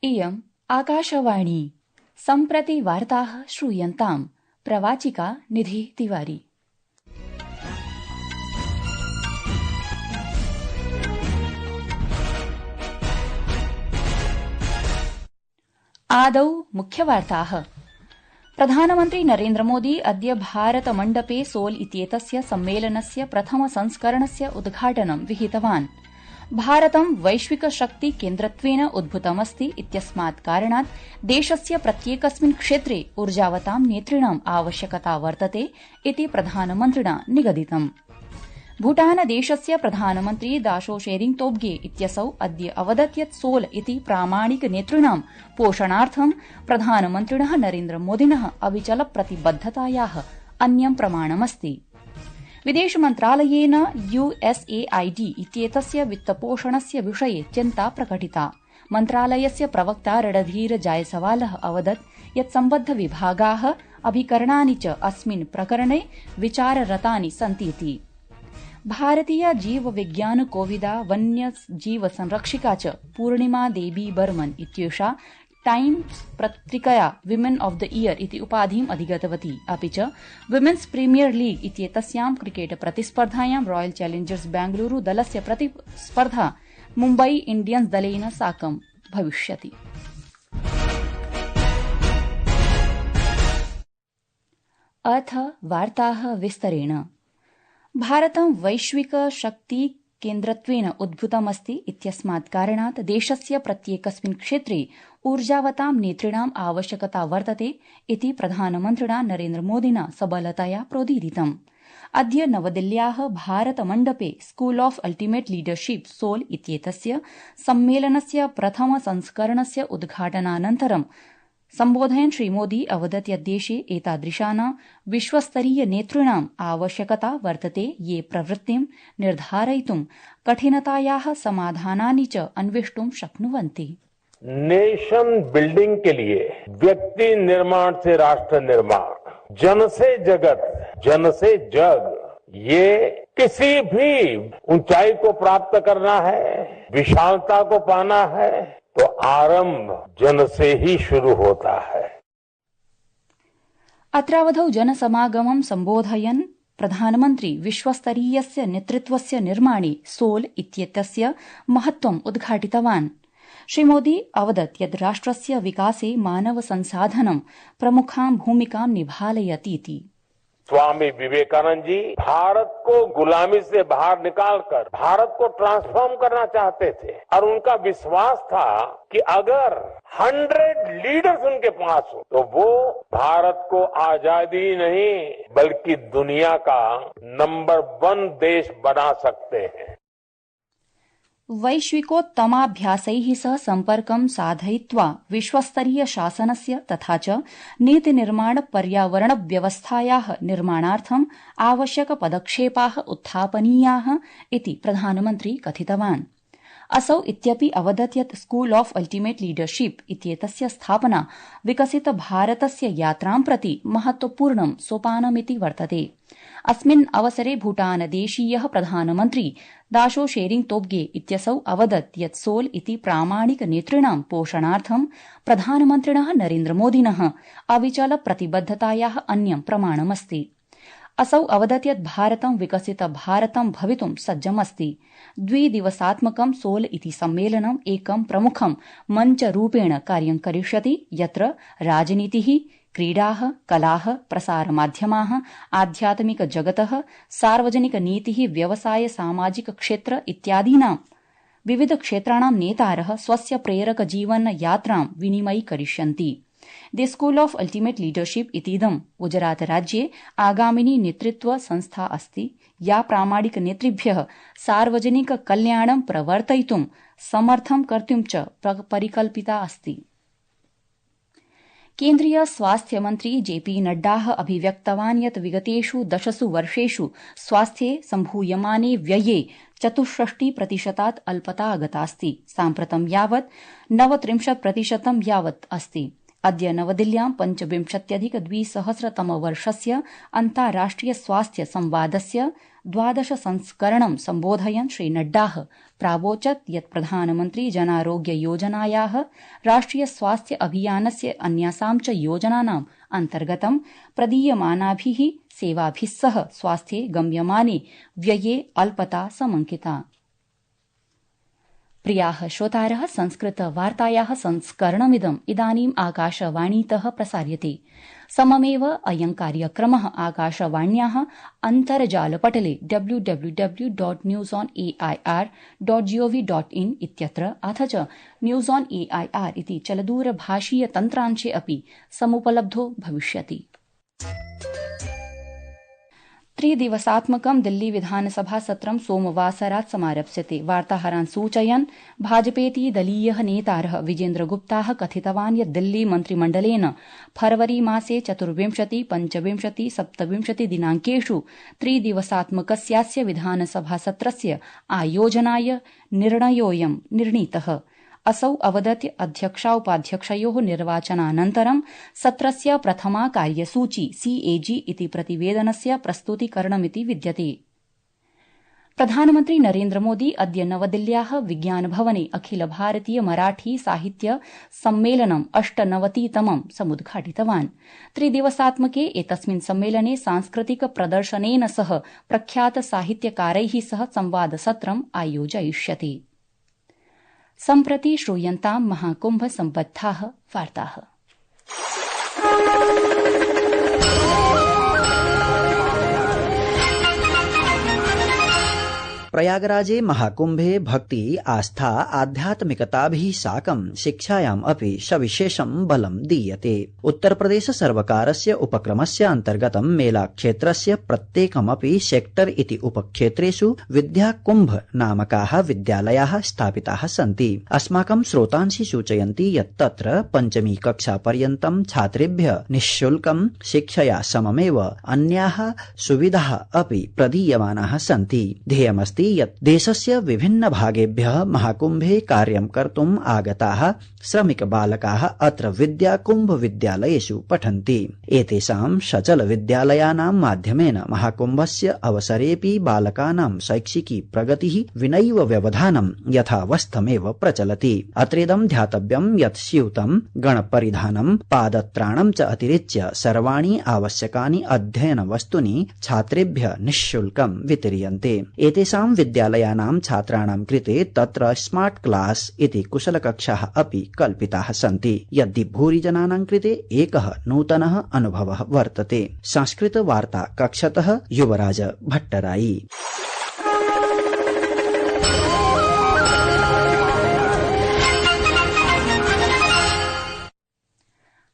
इयम् आकाशवाणी। सम्प्रति वार्ताः श्रूयन्ताम्। प्रवाचिका निधि तिवारी। आदौ मुख्यवार्ताः। प्रधानमन्त्री नरेन्द्र मोदी अद्य भारतमण्डपे सोल इत्येतस्य सम्मेलनस्य प्रथम संस्करणस्य उद्घाटनं विहितवान्। भारतं वैश्विक शक्ति केन्द्रत्वेन उद्भूतमस्ति इत्यस्मात् कारणात् देशस्य प्रत्येकस्मिन् क्षेत्रे ऊर्जावतां नेतॄणाम् आवश्यकता वर्तते इति प्रधानमन्त्रिणा निगदितम्। भूटानदेशस्य प्रधानमन्त्री दाशो शेरिंग तोब्गे इत्यसौ अद्य अवदत् यत् सोल इति प्रामाणिक नेतॄणां पोषणार्थं प्रधानमन्त्रिणः नरेन्द्र मोदिनः अविचल प्रतिबद्धतायाः अन्यं प्रमाणमस्ति। विदेशमन्त्रालयेन USAID इत्येतस्य वित्तपोषणस्य विषये चिन्ता प्रकटिता। मन्त्रालयस्य प्रवक्ता रणधीर जायसवालः अवदत् यत् सम्बद्धविभागाः अभिकरणानि च अस्मिन् प्रकरणे विचाररतानि सन्तीति। भारतीय जीव विज्ञान कोविदा वन्यजीव संरक्षिका च पूर्णिमा देवी बर्मन इत्येषा टाइम्स पत्रिकया विमेन ऑफ द ईयर इति उपाधिम् अधिगतवती। अपि च विमेन्स प्रीमियर लीग इत्येतस्यां क्रिकेट प्रतिस्पर्धायां रॉयल चैलेंजर्स बेंगलुरू दलस्य प्रतिस्पर्धा मुम्बई इंडियन्स दलेन साकं भविष्यति। अथ वार्ताः विस्तरेण। भारतं वैश्विक शक्ति केन्द्रत्वेन उद्भूतमस्ति इत्यस्मात् कारणात् देशस्य प्रत्येकस्मिन् क्षेत्रे ऊर्जावतां नेतॄणाम् आवश्यकता वर्तते इति प्रधानमन्त्रिणा नरेन्द्र मोदिना सबलतया प्रोदीरितम्। अद्य नवदिल्ल्याः भारतमण्डपे School of Ultimate Leadership SOUL इत्येतस्य सम्मेलनस्य प्रथम संस्करणस्य उद्घाटनानन्तरं सम्बोधयन् श्रीमोदी अवदत् यत् देशे एतादृशानां विश्वस्तरीय नेतॄणाम् आवश्यकता वर्तते ये प्रवृत्तिं निर्धारयितुं कठिनतायाः समाधानानि च अन्वेष्टुं शक्नुवन्ति। नेशन बिल्डिंग के लिए व्यक्ति निर्माण से राष्ट्र निर्माण, जन से जगत, जन से जग, ये किसी भी ऊंचाई को प्राप्त करना है, विशालता को पाना है तो आरंभ जन से ही शुरू होता है। अत्रावधौ जनसमागमं सम्बोधयन् प्रधानमन्त्री विश्वस्तरीयस्य नेतृत्वस्य निर्माणे सोल इत्येतस्य महत्त्वम् उद्घाटितवान्। श्रीमोदी अवदत् यत् राष्ट्रस्य विकासे मानव संसाधनं प्रमुखां भूमिकां निभालयतीति। स्वामी विवेकानंद जी भारत को गुलामी से बाहर निकालकर भारत को ट्रांसफॉर्म करना चाहते थे और उनका विश्वास था कि अगर 100 लीडर्स उनके पास हो तो वो भारत को आजादी नहीं बल्कि दुनिया का नंबर 1 देश बना सकते हैं। वैश्विकोत्तमाभ्यासैः सह सम्पर्कं साधयित्वा विश्वस्तरीय शासनस्य तथा च नीतिनिर्माण पर्यावरण व्यवस्थायाः निर्माणार्थम् आवश्यकपदक्षेपाः उत्थापनीयाः इति प्रधानमन्त्री कथितवान्। असौ इत्यपि अवदत् यत् स्कूल ऑफ अल्टिमेट लीडरशिप इत्येतस्य स्थापना विकसित भारतस्य यात्रां प्रति महत्वपूर्णं सोपानमिति वर्तते। अस्मिन् अवसरे भूटानदेशीयः प्रधानमन्त्री दाशो शेरिंग तोब्गे इत्यसौ अवदत् यत् सोल इति प्रामाणिक नेतॄणां पोषणार्थं प्रधानमन्त्रिणः नरेन्द्र मोदिनः अविचल प्रतिबद्धतायाः अन्यं प्रमाणमस्ति। असौ अवदत् यत् भारतं विकसित भारतं भवितुं सज्जमस्ति। 2 दिवसात्मकं सोल इति सम्मेलनं एकं प्रमुखं मञ्चरूपेण कार्यं करिष्यति यत्र राजनीतिः, क्रीडाः, कलाः, प्रसारमाध्यमाः, आध्यात्मिक जगतः, सार्वजनिक नीतिः, व्यवसाय, सामाजिक क्षेत्र इत्यादीनां विविध क्षेत्राणां नेतारः स्वस्य प्रेरक जीवन यात्रां विनिमयीकरिष्यन्ति। The School of Ultimate Leadership इतीदं गुजरात राज्ये आगामिनी नेतृत्व संस्था अस्ति या प्रामाणिक नेतृभ्यः सार्वजनिक कल्याणं प्रवर्तयितुं समर्थं कर्तुं च परिकल्पिता अस्ति। केन्द्रीय स्वास्थ्य मन्त्री जेपी नड्डाः अभिव्यक्तवान् यत् विगतेषु 10 वर्षेषु स्वास्थ्ये सम्भूयमाने व्यये 64% अल्पता आगतास्ति। साम्प्रतं यावत् 39% यावत् अस्ति। अद्य नवदिल्ल्यां 25,200 वर्षस्य अन्ताराष्ट्रिय स्वास्थ्य संवादस्य द्वादश संस्करणं सम्बोधयन् श्री नड्डाः प्रावोचत् यत् प्रधानमन्त्री जनारोग्य योजनायाः राष्ट्रिय स्वास्थ्य अभियानस्य अन्यासां च योजनानाम् अन्तर्गतं प्रदीयमानाभिः सेवाभिः सह स्वास्थ्ये गम्यमाने व्यये अल्पता समंकिता। प्रियाः श्रोतारः, संस्कृतवार्तायाः संस्करणमिदम् इदानीम् आकाशवाणीतः प्रसार्यते। सममेव अयं कार्यक्रमः आकाशवाण्याः अन्तर्जालपटले www.newsonair.gov.in इत्यत्र अथ च न्यूज़ ऑन एआईआर इति चलदूरभाषीय तन्त्रांशे अपि समुपलब्धो भविष्यति। त्रिदिवसात्मकं दिल्ली विधानसभा सत्रं सोमवासरात् समारप्स्यते। वार्ताहरान् सूचयन् भाजपेति दलीयः नेतारः विजेन्द्रगुप्ताः कथितवान् यत् दिल्ली मन्त्रिमण्डलेन फरवरी मासे 24, 25, 27 दिनाङ्केषु त्रिदिवसात्मकस्यास्य विधानसभासत्रस्य आयोजनाय निर्णयोऽयं निर्णीतः। असौ अवदत् अध्यक्षाउपाध्यक्षयोः निर्वाचनानन्तरं सत्रस्य प्रथमा कार्यसूची सीएजी इति प्रतिवेदनस्य प्रस्तुतीकरणमिति विद्यते। प्रधानमन्त्री नरेन्द्रमोदी अद्य नवदिल्ल्याः विज्ञानभवने अखिल भारतीय मराठी साहित्य सम्मेलनम् 98तमं समुद्घाटितवान्। त्रिदिवसात्मके एतस्मिन् सम्मेलने सांस्कृतिक प्रदर्शनेन सह प्रख्यात साहित्यकारैः सह संवादसत्रम् आयोजयिष्यते। सम्प्रति श्रूयन्तां महाकुम्भ सम्बद्धाः वार्ताः। प्रयागराजे महाकुम्भे भक्ति आस्था आध्यात्मिकताभिः साकं शिक्षायाम् अपि सविशेषं बलं दीयते। उत्तरप्रदेश सर्वकारस्य उपक्रमस्य अन्तर्गतं मेलाक्षेत्रस्य प्रत्येकमपि सेक्टर इति उपक्षेत्रेषु विद्याकुम्भ नामकाः विद्यालयाः स्थापिताः सन्ति। अस्माकं श्रोतांसि सूचयन्ति यत् तत्र 5मी कक्षापर्यन्तं छात्रेभ्यः निःशुल्कं शिक्षया सममेव अन्याः सुविधाः अपि प्रदीयमानाः सन्ति। ध्येयमस्ति यत् देशस्य विभिन्न भागेभ्यः महाकुम्भे कार्यं कर्तुम् आगताः श्रमिक बालकाः अत्र विद्याकुम्भ विद्यालयेषु पठन्ति। एतेषां सचल विद्यालयानां माध्यमेन महाकुम्भस्य अवसरेऽपि बालकानां शैक्षिकी प्रगतिः विनैव व्यवधानं यथावस्थमेव प्रचलति। अत्रेदं ध्यातव्यं यत् स्यूतं गणपरिधानं पादत्राणं च अतिरिच्य सर्वाणि आवश्यकानि अध्ययन वस्तूनि छात्रेभ्यः निःशुल्कं वितीर्यन्ते। एतेषां विद्यालयानां छात्राणां कृते तत्र स्मार्ट क्लास इति कुशलकक्षाः अपि कल्पिताः सन्ति। यद्यपि भूरिजनानां कृते एकः नूतनः अनुभवः वर्तते। संस्कृत वार्ता कक्षतः युवराज भट्टराई।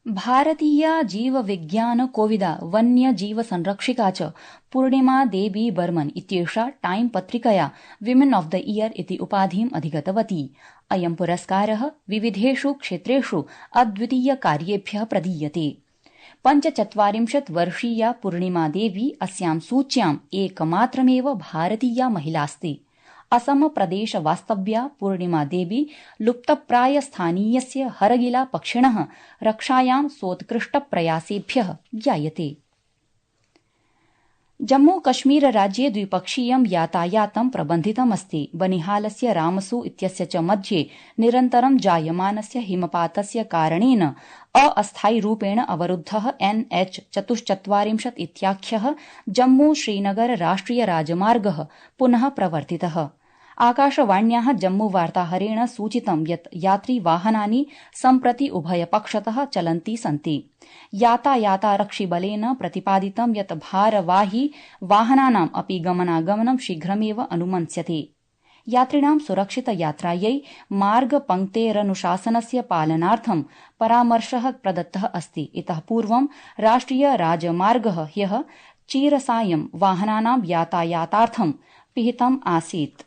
भारतीया जीव विज्ञान कोविदा वन्य जीव संरक्षिका च पूर्णिमा देवी बर्मन इत्येषा टाइम पत्रिकया विमेन ऑफ द ईयर इति उपाधिम् अधिगतवती। अयं पुरस्कारः विविधेषु क्षेत्रेषु अद्वितीय कार्येभ्यः प्रदीयते। 45 वर्षीया पूर्णिमा देवी अस्यां सूच्याम् एकमात्रमेव भारतीया महिलास्ति। असम प्रदेश वास्तव्या पूर्णिमा देवी लुप्तप्राय स्थानीयस्य हरगिला पक्षिणः रक्षायां सोत्कृष्ट प्रयासेभ्यः ज्ञायते। जम्मू कश्मीर राज्ये द्विपक्षीयं यातायातं प्रबन्धितमस्ति। बनिहालस्य रामसू इत्यस्य च मध्ये निरन्तरं जायमानस्य हिमपातस्य कारणेन अस्थायिरूपेण अवरुद्धः NH-44 इत्याख्यः जम्मू श्रीनगर राष्ट्रिय राजमार्गः पुनः प्रवर्तितः। आकाशवाण्याः जम्मू वार्ताहरेण सूचितं यत् यात्रिवाहनानि सम्प्रति उभयपक्षतः चलन्ति सन्ति। यातायातारक्षिबलेन प्रतिपादितं यत् भारवाही वाहनानाम् अपि गमनागमनं शीघ्रमेव अनुमन्स्यते। यात्रिणां सुरक्षित यात्रायै मार्गपङ्क्तेरनुशासनस्य पालनार्थं परामर्शः प्रदत्तः अस्ति। इतः पूर्वं राष्ट्रिय राजमार्गः ह्यः चीरसायं वाहनानां यातायातार्थं पिहितम् आसीत्।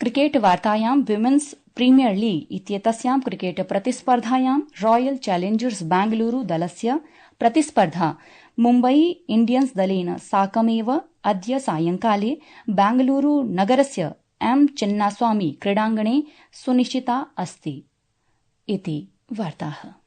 क्रिकेट वार्तायां विमेन्स प्रीमियर लीग इत्येतस्यां क्रिकेट प्रतिस्पर्धायां रॉयल चैलेंजर्स बेंगलुरू दलस्य प्रतिस्पर्धा मुम्बई इंडियन्स दलेन साकमेव अद्य सायंकाले बेंगलुरू नगरस्य M चिन्नास्वामी क्रीडाङ्गणे सुनिश्चिता अस्ति। इति वार्ताः।